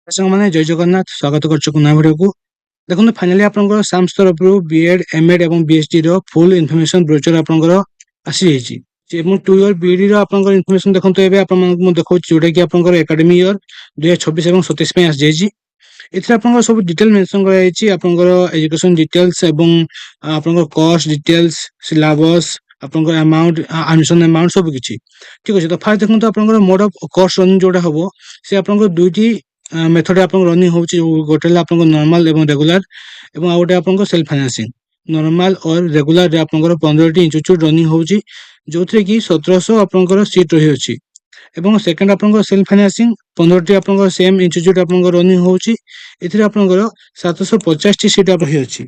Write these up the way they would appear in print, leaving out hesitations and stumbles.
ସାଙ୍ଗମାନେ ଜୟ ଜଗନ୍ନାଥ ସ୍ୱାଗତ କରୁଛୁ ନୂଆ ଭିଡ଼ିଓକୁ। ଦେଖନ୍ତୁ ଫାଇନାଲି ଆପଣଙ୍କର ସାମ୍ସ ତରଫରୁ ବିଏଡ୍ ଏମଏଡ୍ ଏବଂ ବିଏଚଡି ର ଫୁଲ୍ ଇନଫର୍ମେସନ ବ୍ରୋଚର ଆପଣଙ୍କର ଆସିଯାଇଛି ଏବଂ 2 ଇୟର ବିଇଡି ର ଆପଣଙ୍କର ଇନଫର୍ମେସନ ଦେଖନ୍ତୁ ଏବେ ଆପଣମାନଙ୍କୁ ମୁଁ ଦେଖାଉଛି ଯୋଉଟା କି ଆପଣଙ୍କର ଏକାଡେମୀ ଇୟର 2026 ଏବଂ 27 ପାଇଁ ଆସିଯାଇଛି। ଏଥିରେ ଆପଣଙ୍କର ସବୁ ଡିଟେଲ ମେନସନ କରାଯାଇଛି ଆପଣଙ୍କର ଏଜୁକେସନ ଡିଟେଲ୍ସ ଏବଂ ଆପଣଙ୍କର କଷ୍ଟ ଡିଟେଲ୍ସ ସିଲାବସ ଆପଣଙ୍କର ଆମାଉଣ୍ଟ ଆଡମିସନ ଆମାଉଣ୍ଟ ସବୁ କିଛି ଠିକ ଅଛି। ତ ଫାର୍ଷ୍ଟ ଦେଖନ୍ତୁ ଆପଣଙ୍କର ମୋଡ ଅଫ କଷ୍ଟ ରନିଂ ଯୋଉଟା ହବ ସେ ଆପଣଙ୍କର ଦୁଇଟି ମେଥଡ ଆପଣଙ୍କ ରନିଂ ହଉଛି ଗୋଟେ ହେଲା ଆପଣଙ୍କ ନର୍ମାଲ ଏବଂ ରେଗୁଲାର ଏବଂ ଆଉ ଗୋଟେ ଆପଣଙ୍କ ସେଲ୍ଫ ଫାଇନାନ୍ସିଂ। ନର୍ମାଲ ଅର ରେଗୁଲାର ରେ ଆପଣଙ୍କର 15ଟି ଇନଷ୍ଟିଚ୍ୟୁଟ ରନିଂ ହଉଛି ଯୋଉଥିରେ କି 1700 ଆପଣଙ୍କର ସିଟ୍ ରହିଅଛି ଏବଂ ସେକେଣ୍ଡ ଆପଣଙ୍କର ସେଲ୍ଫ ଫାଇନାନ୍ସିଂ 15ଟି ଆପଣଙ୍କର ସେମ୍ ଇନଷ୍ଟିଚ୍ୟୁଟ ଆପଣଙ୍କର ରନିଂ ହଉଛି। ଏଥିରେ ଆପଣଙ୍କର 750ଟି ସିଟ୍ ରହିଅଛି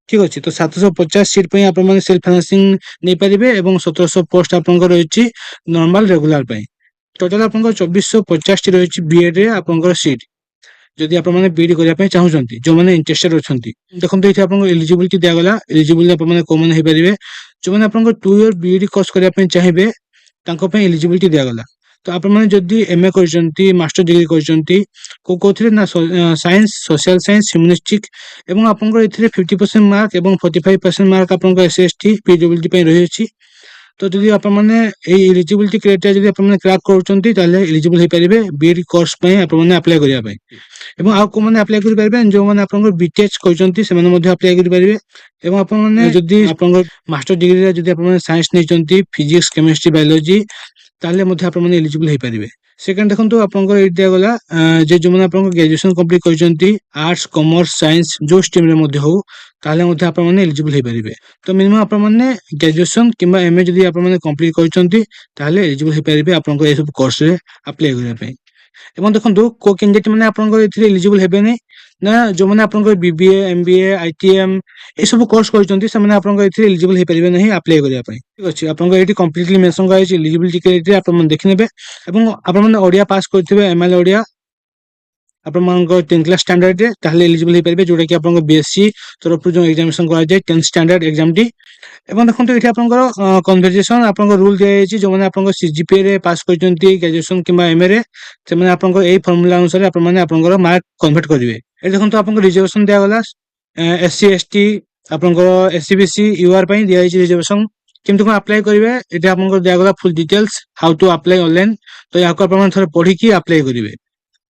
ଠିକ ଅଛି। ତ 750 ସିଟ୍ ପାଇଁ ଆପଣମାନେ ସେଲ୍ଫ ଫାଇନାନ୍ସିଂ ନେଇପାରିବେ ଏବଂ 1700 ପୋଷ୍ଟ ଆପଣଙ୍କର ରହିଛି ନର୍ମାଲ ରେଗୁଲାର ପାଇଁ। ଟୋଟାଲ ଆପଣଙ୍କର 2450ଟି ରହିଛି ବିଏଡ୍ ରେ ଆପଣଙ୍କର ସିଟ୍ ଯଦି ଆପଣମାନେ ବିଇଡି କରିବା ପାଇଁ ଚାହୁଁଛନ୍ତି ଯୋଉମାନେ ଇଣ୍ଟରେଷ୍ଟେଡ ଅଛନ୍ତି। ଦେଖନ୍ତୁ ଏଠି ଆପଣଙ୍କୁ ଏଲିଜିବିଲିଟି ଦିଆଗଲା ଏଲିଜିବିଲିଟି ଆପଣମାନେ କୋଉମାନେ ହେଇପାରିବେ ଯୋଉମାନେ ଆପଣଙ୍କ 2 ଇୟର ବିଇଡି କୋର୍ସ କରିବା ପାଇଁ ଚାହିଁବେ ତାଙ୍କ ପାଇଁ ଏଲିଜିବିଲିଟି ଦିଆଗଲା। ତ ଆପଣମାନେ ଯଦି ଏମଏ କରିଛନ୍ତି ମାଷ୍ଟର ଡିଗ୍ରୀ କରିଛନ୍ତି କୋଉଥିରେ ନା ସାଇନ୍ସ ସୋସିଆଲ ସାଇନ୍ସ ହ୍ୟୁମାନିଷ୍ଟିକ ଏବଂ ଆପଣଙ୍କର ଏଥିରେ 50% ମାର୍କ ଏବଂ 45% ମାର୍କ ଆପଣଙ୍କ ଏସସି ଏସଟି ପିଡବ୍ଲ୍ୟୁଡି ପାଇଁ ରହିଅଛି। ତ ଯଦି ଆପଣମାନେ ଏଇ ଏଲିଜିବିଲିଟି କ୍ରାଇଟେରିଆ ଯଦି ଆପଣମାନେ କ୍ରାକ୍ କରୁଛନ୍ତି ତାହେଲେ ଏଲିଜିବଲ ହେଇପାରିବେ ବିଇଡି କୋର୍ସ ପାଇଁ ଆପଣମାନେ ଆପ୍ଲାଏ କରିବା ପାଇଁ। ଏବଂ ଆଉ କୋଉମାନେ ଆପ୍ଲାଏ କରିପାରିବେ ଯୋଉମାନେ ଆପଣଙ୍କର ବିଟେକ୍ କହିଛନ୍ତି ସେମାନେ ମଧ୍ୟ ଆପ୍ଲାଏ କରିପାରିବେ ଏବଂ ଆପଣମାନେ ଯଦି ଆପଣଙ୍କର ମାଷ୍ଟର ଡିଗ୍ରୀରେ ଯଦି ଆପଣମାନେ ସାଇନ୍ସ ନେଇଛନ୍ତି ଫିଜିକ୍ସ କେମିଷ୍ଟ୍ରି ବାୟୋଲୋଜି ତାହେଲେ ମଧ୍ୟ ଆପଣମାନେ ଏଲିଜିବଲ ହେଇପାରିବେ। ସେକେଣ୍ଡ ଦେଖନ୍ତୁ ଆପଣଙ୍କର ଏଇଠି ଦିଆଗଲା ଯେ ଯୋଉମାନେ ଆପଣଙ୍କ ଗ୍ରାଜୁଏସନ କମ୍ପ୍ଲିଟ କରିଛନ୍ତି ଆର୍ଟସ କମର୍ସ ସାଇନ୍ସ ଯୋଉ ଷ୍ଟ୍ରିମରେ ମଧ୍ୟ ହଉ ତାହେଲେ ମଧ୍ୟ ଆପଣମାନେ ଏଲିଜିବଲ ହେଇପାରିବେ। ତ ମିନିମମ୍ ଆପଣମାନେ ଗ୍ରାଜୁଏସନ କିମ୍ବା ଏମଏ ଯଦି ଆପଣମାନେ କମ୍ପ୍ଲିଟ କରିଛନ୍ତି ତାହେଲେ ଏଲିଜିବଲ ହେଇପାରିବେ ଆପଣଙ୍କ ଏସବୁ କୋର୍ସରେ ଆପ୍ଲାଏ କରିବା ପାଇଁ। ଏବଂ ଦେଖନ୍ତୁ କୋଉ କ୍ୟାଣ୍ଡିଡେଟ୍ ମାନେ ଆପଣଙ୍କର ଏଥିରେ ଏଲିଜିବଲ ହେବେନି ନା ଯୋଉମାନେ ଆପଣଙ୍କର ବିବିଏ ଏମବିଏ ଆଇଟିଏମ ଏସବୁ କୋର୍ସ କରିଛନ୍ତି ସେମାନେ ଆପଣଙ୍କ ଏଥିରେ ଏଲିଜିବଲ ହେଇପାରିବେ ନାହିଁ ଆପ୍ଲାଏ କରିବା ପାଇଁ ଠିକ ଅଛି। ଆପଣଙ୍କ ଏଇଠି କମ୍ପ୍ଲିଟଲି ମେନସନ କରାଯାଇଛି ଏଲିଜିବିଲିଟି କ୍ରାଇଟେରିଆ ଆପଣମାନେ ଦେଖିନେବେ ଏବଂ ଆପଣମାନେ ଓଡିଆ ପାସ୍ କରିଥିବେ ଏମଏଲ୍ ଓଡିଆ ଆପଣଙ୍କ 10th କ୍ଲାସ ଷ୍ଟାଣ୍ଡାର୍ଡରେ ତାହେଲେ ଏଲିଜିବଲ ହେଇପାରିବେ ଯୋଉଟା କି ଆପଣଙ୍କ ବିଏସସି ତରଫରୁ ଯୋଉ ଏକ୍ସାମିନେସନ କରାଯାଏ 10th ଷ୍ଟାଣ୍ଡାର୍ଡ ଏକ୍ସାମଟି। ଏବଂ ଦେଖନ୍ତୁ ଏଠି ଆପଣଙ୍କର କନଭରଜେସନ ଆପଣଙ୍କ ରୁଲ ଦିଆଯାଇଛି ଯୋଉମାନେ ଆପଣଙ୍କ ସିଜିପିଏ ରେ ପାସ୍ କରିଛନ୍ତି ଗ୍ରାଜୁଏସନ କିମ୍ବା ଏମଏ ରେ ସେମାନେ ଆପଣଙ୍କ ଏଇ ଫର୍ମୁଲା ଅନୁସାରେ ଆପଣମାନେ ଆପଣଙ୍କର ମାର୍କ କନଭର୍ଟ କରିବେ। ଏଠି ଦେଖନ୍ତୁ ଆପଣଙ୍କ ରିଜର୍ଭେସନ ଦିଆଗଲା ଏସସି ଏସଟି ଆପଣଙ୍କର ଏସସି ବିସି ୟୁଆର ପାଇଁ ଦିଆଯାଇଛି ରିଜର୍ଭେସନ। କେମିତି କଣ ଆପ୍ଲାଏ କରିବେ ଏଠି ଆପଣଙ୍କର ଦିଆଗଲା full details how to apply online. ତ ଏହାକୁ ଆପଣମାନେ ଥରେ ପଢିକି ଆପ୍ଲାଏ କରିବେ।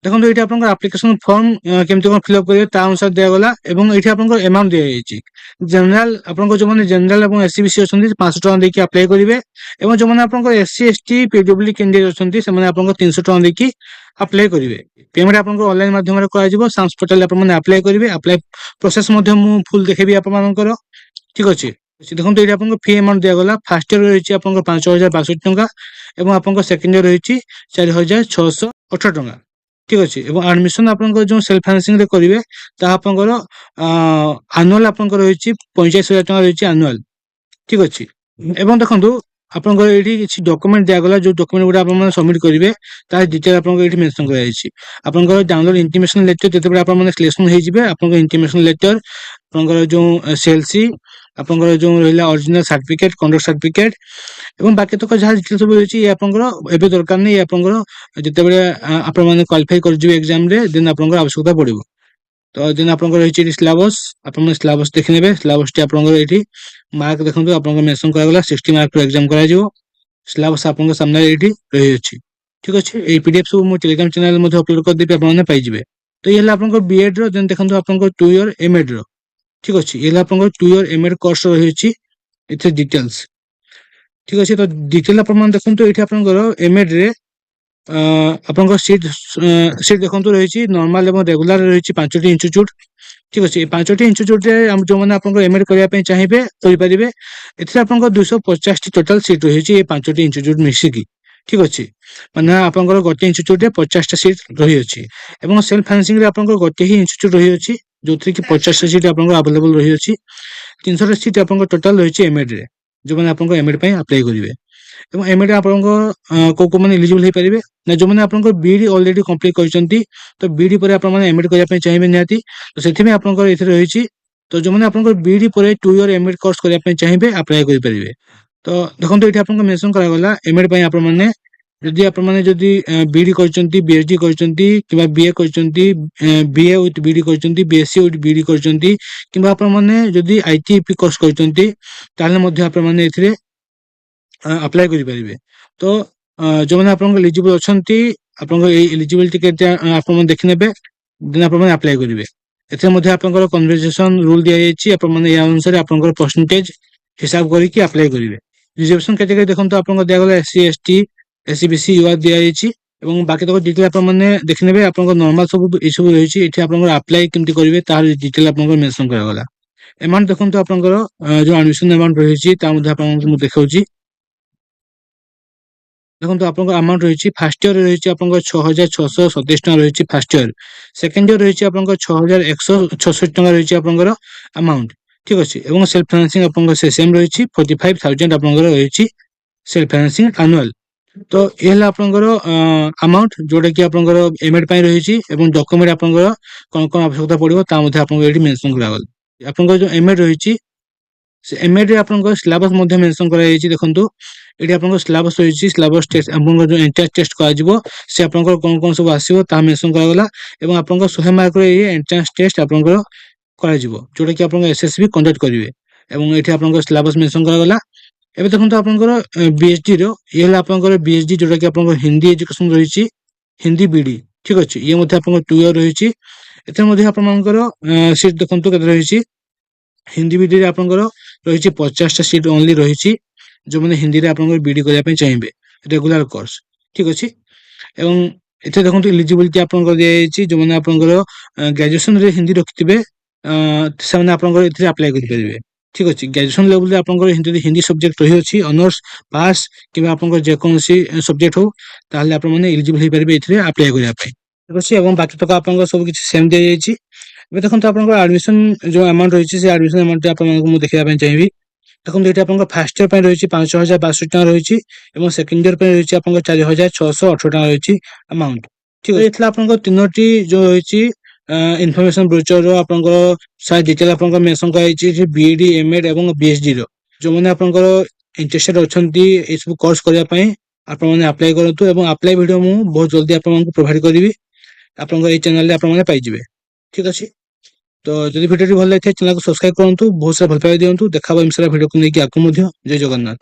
ଦେଖନ୍ତୁ ଏଇଠି ଆପଣଙ୍କର ଆପ୍ଲିକେସନ ଫର୍ମ କେମିତି କଣ ଫିଲଅପ କରିବେ ତା ଅନୁସାରେ ଦିଆଗଲା ଏବଂ ଏଇଠି ଆପଣଙ୍କର ଏମାଉଣ୍ଟ ଦିଆଯାଇଛି। ଜେନେରାଲ ଆପଣଙ୍କର ଯୋଉମାନେ ଜେନେରାଲ ଏବଂ ଏସସି ବିସି ଅଛନ୍ତି 500 ଟଙ୍କା ଦେଇକି ଆପ୍ଲାଏ କରିବେ ଏବଂ ଯୋଉମାନେ ଆପଣଙ୍କର ଏସସି ଏସଟି ପିଡବ୍ଲ୍ୟୁଡି କ୍ୟାଣ୍ଡିଡେଟ୍ ଅଛନ୍ତି ସେମାନେ ଆପଣଙ୍କ 300 ଟଙ୍କା ଦେଇକି ଆପ୍ଲାଏ କରିବେ। ପେମେଣ୍ଟ ଆପଣଙ୍କ ଅନଲାଇନ ମାଧ୍ୟମରେ କରାଯିବ ସାମ୍ସ ପୋର୍ଟାଲରେ ଆପଣମାନେ ଆପ୍ଲାଏ କରିବେ। ଆପ୍ଲାଏ ପ୍ରୋସେସ ମଧ୍ୟ ମୁଁ ଫୁଲ ଦେଖେଇବି ଆପଣମାନଙ୍କର ଠିକ ଅଛି। ଦେଖନ୍ତୁ ଏଇଠି ଆପଣଙ୍କ ଫି ଆମାଉଣ୍ଟ ଦିଆଗଲା ଫାର୍ଷ୍ଟ ଇୟର ରହିଛି ଆପଣଙ୍କ 5062 ଟଙ୍କା ଏବଂ ଆପଣଙ୍କ ସେକେଣ୍ଡ ଇୟର ରହିଛି 4618 ଟଙ୍କା ଠିକ ଅଛି। ଏବଂ ଆଡମିସନ ଆପଣଙ୍କର ଯୋଉ ସେଲ୍ଫ ଫାଇନାନ୍ସିଂ ରେ କରିବେ ତାହା ଆପଣଙ୍କର ଆନୁଆଲ ଆପଣଙ୍କର ରହିଛି 45,000 ଟଙ୍କା ରହିଛି ଆନୁଆଲ ଠିକ ଅଛି। ଏବଂ ଦେଖନ୍ତୁ ଆପଣଙ୍କର ଏଇଠି କିଛି ଡକୁମେଣ୍ଟ ଦିଆଗଲା ଯୋଉ ଡକୁମେଣ୍ଟ ଗୁଡା ଆପଣମାନେ ସବମିଟ କରିବେ ତାର ଡିଟେଲ ଆପଣଙ୍କର ଏଇଠି ମେନସନ କରାଯାଇଛି। ଆପଣଙ୍କର ଡାଉନଲୋଡ ଇଣ୍ଟିମେସନ ଲେଟର ଯେତେବେଳେ ଆପଣମାନେ ସିଲେକ୍ସନ ହେଇଯିବେ ଆପଣଙ୍କ ଇଣ୍ଟିମେସନ ଲେଟର ଆପଣଙ୍କର ଯୋଉ ସେଲସି ଆପଣଙ୍କର ଯୋଉ ରହିଲା ଅରିଜିନାଲ ସାର୍ଟିଫିକେଟ କଣ୍ଡକ୍ଟ ସାର୍ଟିଫିକେଟ ଏବଂ ବାକି ତକ ଯାହା ଡିଟେଲ ସବୁ ରହିଛି ଇଏ ଆପଣଙ୍କର ଏବେ ଦରକାର ନାହିଁ। ଆପଣଙ୍କର ଯେତେବେଳେ ଆପଣମାନେ କ୍ୱାଲିଫାଇ କରିଯିବେ ଏକ୍ସାମରେ ଦେନ ଆପଣଙ୍କର ଆବଶ୍ୟକତା ପଡିବ। ତ ଦେନ ଆପଣଙ୍କର ରହିଛି ଏଠି ସିଲାବସ ଆପଣମାନେ ସିଲାବସ ଦେଖିନେବେ ସିଲାବସଟି ଆପଣଙ୍କର ଏଇଠି ମାର୍କ ଦେଖନ୍ତୁ ଆପଣଙ୍କ ମେନସନ କରାଗଲା 60 ମାର୍କ ଏକ୍ସାମ କରାଯିବ। ସିଲାବସ ଆପଣଙ୍କ ସାମ୍ନାରେ ଏଇଠି ରହିଅଛି ଠିକ ଅଛି। ଏଇ ପିଡିଏଫ ସବୁ ମୁଁ ଟେଲିଗ୍ରାମ ଚ୍ୟାନେଲରେ ମଧ୍ୟ ଅପଲୋଡ କରିଦେବି ଆପଣମାନେ ପାଇଯିବେ। ତ ଇଏ ହେଲା ଆପଣଙ୍କ ବିଏଡ ର ଦେନ ଦେଖନ୍ତୁ ଆପଣଙ୍କ 2 ଇୟର ଏମଏଡ ର ଠିକ ଅଛି। ଇଏ ହେଲା ଆପଣଙ୍କର 2 ଇୟର ଏମଏଡ କୋର୍ସ ରହିଛି ଏଥିରେ ଡିଟେଲ୍ସ ଠିକ ଅଛି। ତ ଡିଟେଲ ଆପଣମାନେ ଦେଖନ୍ତୁ ଏଇଠି ଆପଣଙ୍କର ଏମଏଡ ରେ ଆପଣଙ୍କ ସିଟ୍ ଦେଖନ୍ତୁ ରହିଛି ନର୍ମାଲ ଏବଂ ରେଗୁଲାର ରହିଛି 5ଟି ଇନଷ୍ଟିଚ୍ୟୁଟ ଠିକ ଅଛି। ଏ 5ଟି ଇନଷ୍ଟିଚ୍ୟୁଟରେ ଯୋଉମାନେ ଆପଣଙ୍କ ଏମଏଡ କରିବା ପାଇଁ ଚାହିଁବେ କରିପାରିବେ। ଏଥିରେ ଆପଣଙ୍କ 250ଟି ଟୋଟାଲ ସିଟ୍ ରହିଛି ଏ 5ଟି ଇନଷ୍ଟିଚ୍ୟୁଟ ମିଶିକି ଠିକ ଅଛି। ମାନେ ଆପଣଙ୍କର ଗୋଟିଏ ଇନଷ୍ଟିଚ୍ୟୁଟରେ 50ଟା ସିଟ୍ ରହିଅଛି ଏବଂ ସେଲ୍ଫ ଫାଇନାନ୍ସିଂ ରେ ଆପଣଙ୍କର ଗୋଟିଏ ହିଁ ଇନଷ୍ଟିଚ୍ୟୁଟ ରହିଅଛି ଯୋଉଥିରେ କି 50ଟା ସିଟ୍ ଆପଣଙ୍କର ଆଭେଲେବଲ ରହିଅଛି। 300ଟା ସିଟ୍ ଆପଣଙ୍କ ଟୋଟାଲ ରହିଛି ଏମଏଡ ରେ ଯୋଉମାନେ ଆପଣଙ୍କ ଏମଏଡ ପାଇଁ ଆପ୍ଲାଏ କରିବେ। ଏବଂ ଏମଏଡ ଆପଣଙ୍କ କୋଉ ମାନେ ଏଲିଜିବଲ ହେଇପାରିବେ ନା ଯୋଉମାନେ ଆପଣଙ୍କ ବିଇଡି ଅଲରେଡି କମ୍ପ୍ଲିଟ କରିଛନ୍ତି ତ ବିଇଡି ପରେ ଆପଣମାନେ ଏମଏଡ କରିବା ପାଇଁ ଚାହିଁବେ ନିହାତି ତ ସେଥିପାଇଁ ଆପଣଙ୍କର ଏଥିରେ ରହିଛି। ତ ଯୋଉମାନେ ଆପଣଙ୍କର ବିଇଡି ପରେ 2 ଇୟର ଏମଏଡ କୋର୍ସ କରିବା ପାଇଁ ଚାହିଁବେ ଆପ୍ଲାଏ କରିପାରିବେ। ତ ଦେଖନ୍ତୁ ଏଠି ଆପଣଙ୍କ ମେନସନ କରାଗଲା ଏମଏଡ ପାଇଁ ଆପଣମାନେ ଯଦି ଆପଣମାନେ ଯଦି ବିଇଡି କରିଛନ୍ତି, ବିଏଚଡି କରିଛନ୍ତି କିମ୍ବା ବିଏ କରିଛନ୍ତି, ବିଏ ୱିଥ ବିଇଡି କରିଛନ୍ତି, ବିଏସସି ୱିଥ ବିଇଡି କରିଛନ୍ତି କିମ୍ବା ଆପଣମାନେ ଯଦି ଆଇଟିପି କୋର୍ସ କରିଛନ୍ତି ତାହେଲେ ମଧ୍ୟ ଆପଣମାନେ ଏଥିରେ ଆପ୍ଲାଏ କରିପାରିବେ। ତ ଯେଉଁମାନେ ଆପଣଙ୍କ ଏଲିଜିବଲ୍ ଅଛନ୍ତି ଆପଣଙ୍କ ଏଇ ଏଲିଜିବିଲିଟି କେତେ ଆପଣମାନେ ଦେଖିନେବେ, ଦେନ୍ ଆପଣମାନେ ଆପ୍ଲାଏ କରିବେ। ଏଥିରେ ମଧ୍ୟ ଆପଣଙ୍କର କନଭରସେସନ ରୁଲ ଦିଆଯାଇଛି, ଆପଣମାନେ ଏହା ଅନୁସାରେ ଆପଣଙ୍କର ପରସେଣ୍ଟେଜ ହିସାବ କରିକି ଆପ୍ଲାଏ କରିବେ। ରିଜର୍ଭେସନ କ୍ୟାଟେଗୋରୀ ଦେଖନ୍ତୁ ଆପଣଙ୍କ ଦିଆଗଲା SC ST SC BC UR ଦିଆଯାଇଛି ଏବଂ ବାକି ତକ ଡିଟେଲ ଆପଣମାନେ ଦେଖିନେବେ। ଆପଣଙ୍କ ନର୍ମାଲ ସବୁ ଏସବୁ ରହିଛି, ଏଠି ଆପଣଙ୍କର ଆପ୍ଲାଏ କେମିତି କରିବେ ତାର ଡିଟେଲ ଆପଣଙ୍କର ମେନସନ କରାଗଲା। ଏମାଉଣ୍ଟ ଦେଖନ୍ତୁ ଆପଣଙ୍କର ଯୋଉ ଆଡମିସନ ଏମାଉଣ୍ଟ ରହିଛି ତା ମଧ୍ୟ ଆପଣଙ୍କୁ ମୁଁ ଦେଖାଉଛି। ଦେଖନ୍ତୁ ଆପଣଙ୍କ ଆମାଉଣ୍ଟ ରହିଛି ଫାର୍ଷ୍ଟ ଇୟର ରହିଛି ଆପଣଙ୍କ 6,627 ଟଙ୍କା ରହିଛି ଫାର୍ଷ୍ଟ ଇୟର। ସେକେଣ୍ଡ ଇୟର ରହିଛି ଆପଣଙ୍କ 6,166 ଟଙ୍କା ରହିଛି ଆପଣଙ୍କର ଆମାଉଣ୍ଟ, ଠିକ ଅଛି। ଏବଂ ସେଲ୍ଫ ଫାଇନାନ୍ସିଂ ଆପଣଙ୍କର ସେମ୍ ରହିଛି 45,000 ଆପଣଙ୍କର ରହିଛି ସେଲ୍ଫ ଫାଇନାନ୍ସିଂ ଆନୁଆଲ। ତ ଏ ହେଲା ଆପଣଙ୍କର ଆମାଉଣ୍ଟ ଯୋଉଟା କି ଆପଣଙ୍କର ଏମଏଡ୍ ପାଇଁ ରହିଛି ଏବଂ ଡକୁମେଣ୍ଟ ଆପଣଙ୍କର କଣ କଣ ଆବଶ୍ୟକତା ପଡିବ ତା ମଧ୍ୟ ଆପଣଙ୍କୁ ଏଠି ମେନସନ କରାଗଲା। ଆପଣଙ୍କର ଯୋଉ ଏମଏଡ୍ ରହିଛି ସେ ଏମଏଡ୍ ରେ ଆପଣଙ୍କର ସିଲାବସ ମଧ୍ୟ ମେନସନ କରାଯାଇଛି। ଦେଖନ୍ତୁ ଏଠି ଆପଣଙ୍କର ସିଲାବସ ରହିଛି, ସିଲାବସ ଟେଷ୍ଟ ଆପଣଙ୍କର ଯୋଉ ଏଣ୍ଟ୍ରାନ୍ସ ଟେଷ୍ଟ କରାଯିବ ସେ ଆପଣଙ୍କର କଣ କଣ ସବୁ ଆସିବ ତାହା ମେନସନ କରାଗଲା ଏବଂ ଆପଣଙ୍କର 100 ମାର୍କର ଏଇ ଏଣ୍ଟ୍ରାନ୍ସ ଟେଷ୍ଟ ଆପଣଙ୍କର କରାଯିବ ଯୋଉଟା କି ଆପଣଙ୍କ ଏସଏସବି କଣ୍ଡକ୍ଟ କରିବେ ଏବଂ ଏଠି ଆପଣଙ୍କର ସିଲାବସ ମେନସନ କରାଗଲା। ଏବେ ଦେଖନ୍ତୁ ଆପଣଙ୍କର ବିଏଚଡି ର ଇଏ ହେଲା ଆପଣଙ୍କର ବିଏଚଡି ଯୋଉଟା କି ଆପଣଙ୍କର ହିନ୍ଦୀ ଏଜୁକେସନ ରହିଛି, ହିନ୍ଦୀ ବିଡି, ଠିକ ଅଛି। ଇଏ ମଧ୍ୟ ଆପଣଙ୍କର 2 ଇୟର ରହିଛି। ଏଥିରେ ମଧ୍ୟ ଆପଣଙ୍କର ସିଟ୍ ଦେଖନ୍ତୁ କେତେ ରହିଛି। ହିନ୍ଦୀ ବିଡିରେ ଆପଣଙ୍କର ରହିଛି 50ଟା ସିଟ୍ ଓନ୍ଲି ରହିଛି, ଯୋଉମାନେ ହିନ୍ଦୀରେ ଆପଣଙ୍କର ବିଡି କରିବା ପାଇଁ ଚାହିଁବେ ରେଗୁଲାର କୋର୍ସ, ଠିକ ଅଛି। ଏବଂ ଏଥିରେ ଦେଖନ୍ତୁ ଇଲିଜିବିଲିଟି ଆପଣଙ୍କର ଦିଆଯାଇଛି, ଯୋଉମାନେ ଆପଣଙ୍କର ଗ୍ରାଜୁଏସନରେ ହିନ୍ଦୀ ରଖିଥିବେ ସେମାନେ ଆପଣଙ୍କର ଏଥିରେ ଆପ୍ଲାଏ କରିପାରିବେ, ଠିକ ଅଛି। ଗ୍ରାଜୁଏସନ ଲେଭେଲରେ ଆପଣଙ୍କର ଯଦି ହିନ୍ଦୀ ସବଜେକ୍ଟ ରହିଅଛି ଅନର୍ସ ପାସ୍ କିମ୍ବା ଆପଣଙ୍କର ଯେକୌଣସି ସବଜେକ୍ଟ ହଉ ତାହେଲେ ଆପଣମାନେ ଏଲିଜିବଲ ହେଇପାରିବେ ଏଥିରେ ଆପ୍ଲାଏ କରିବା ପାଇଁ, ଠିକ ଅଛି। ଏବଂ ବାକି ତକ ଆପଣଙ୍କର ସବୁ କିଛି ସେମ୍ ଦିଆଯାଇଛି। ଏବେ ଦେଖନ୍ତୁ ଆପଣଙ୍କର ଆଡମିସନ ଯୋଉ ଆମାଉଣ୍ଟ ରହିଛି ସେ ଆଡମିସନ ଆମାଉଣ୍ଟ ଆପଣଙ୍କୁ ମୁଁ ଦେଖିବା ପାଇଁ ଚାହିଁବି। ଦେଖନ୍ତୁ ଏଠି ଆପଣଙ୍କ ଫାର୍ଷ୍ଟ ଇୟର ପାଇଁ ରହିଛି 5,062 ଟଙ୍କା ରହିଛି ଏବଂ ସେକେଣ୍ଡ ଇୟର ପାଇଁ ରହିଛି ଆପଣଙ୍କ 4,618 ଟଙ୍କା ରହିଛି ଆମାଉଣ୍ଟ, ଠିକ ଅଛି। ଏଥିଲା ଆପଣଙ୍କ ତିନୋଟି ଯୋଉ ରହିଛି ଇନଫର୍ମେସନ ବ୍ରୋଚର ଆପଣଙ୍କର ସାରା ଡିଟେଲ ଆପଣଙ୍କର ମେନସନ କରାଯାଇଛି ବିଇଡି ଏମଏଡ୍ ଏବଂ ବିଏଚଡି ର। ଯୋଉମାନେ ଆପଣଙ୍କର ଇଣ୍ଟରେଷ୍ଟେଡ ଅଛନ୍ତି ଏଇ ସବୁ କୋର୍ସ କରିବା ପାଇଁ ଆପଣମାନେ ଆପ୍ଲାଏ କରନ୍ତୁ ଏବଂ ଆପ୍ଲାଏ ଭିଡିଓ ମୁଁ ବହୁତ ଜଲ୍ଦି ଆପଣଙ୍କୁ ପ୍ରୋଭାଇଡ କରିବି, ଆପଣଙ୍କ ଏଇ ଚ୍ୟାନେଲରେ ଆପଣମାନେ ପାଇଯିବେ, ଠିକ ଅଛି। ତ ଯଦି ଭିଡିଓଟି ଭଲ ଲାଗିଥାଏ ଚ୍ୟାନେଲକୁ ସବସ୍କ୍ରାଇବ କରନ୍ତୁ, ବହୁତ ସାରା ଭଲ ପାଇବା ଦିଅନ୍ତୁ। ଦେଖା ହବ ଏମିତି ସାରା ଭିଡିଓକୁ ନେଇକି ଆଗକୁ ମଧ୍ୟ। ଜୟ ଜଗନ୍ନାଥ।